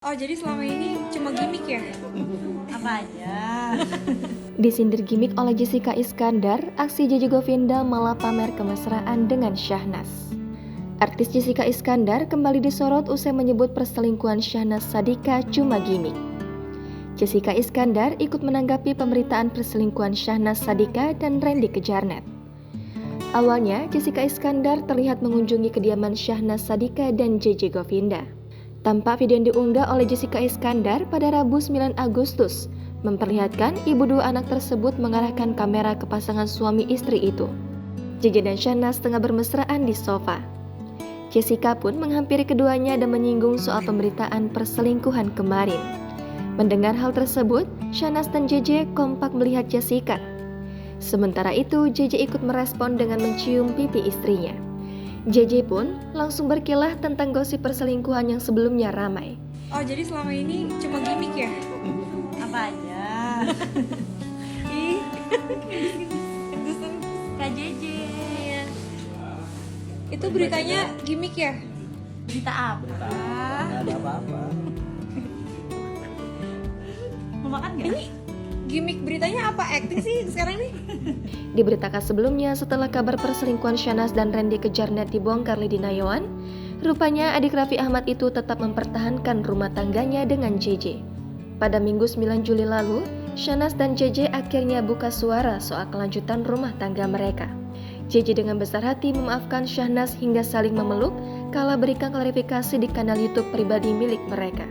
Oh, jadi selama ini cuma gimmick ya? Apa aja? Disindir gimmick oleh Jessica Iskandar, aksi JJ Govinda malah pamer kemesraan dengan Syahnas. Artis Jessica Iskandar kembali disorot usai menyebut perselingkuhan Syahnas Sadiqah cuma gimmick. Jessica Iskandar ikut menanggapi pemberitaan perselingkuhan Syahnas Sadiqah dan Randy Kejarnet. Awalnya, Jessica Iskandar terlihat mengunjungi kediaman Syahnas Sadiqah dan JJ Govinda. Tampak video yang diunggah oleh Jessica Iskandar pada Rabu 9 Agustus memperlihatkan ibu dua anak tersebut mengarahkan kamera ke pasangan suami istri itu. JJ dan Syahnas tengah bermesraan di sofa. Jessica pun menghampiri keduanya dan menyinggung soal pemberitaan perselingkuhan kemarin. Mendengar hal tersebut, Syahnas dan JJ kompak melihat Jessica. Sementara itu, JJ ikut merespon dengan mencium pipi istrinya. JJ pun langsung berkilah tentang gosip perselingkuhan yang sebelumnya ramai. Oh, jadi selama ini cuma gimmick ya? Apa aja? Ih, Kak JJ. itu beritanya gimmick ya? Berita apa? Nggak ada apa-apa. Mau makan gak? Ini gimmick beritanya apa? Acting sih sekarang ini? Diberitakan sebelumnya setelah kabar perselingkuhan Syahnas dan Randy Kejarnet dibongkar Lidi Nayawan, rupanya adik Raffi Ahmad itu tetap mempertahankan rumah tangganya dengan JJ. Pada Minggu 9 Juli lalu, Syahnas dan JJ akhirnya buka suara soal kelanjutan rumah tangga mereka. JJ dengan besar hati memaafkan Syahnas hingga saling memeluk kala berikan klarifikasi di kanal YouTube pribadi milik mereka.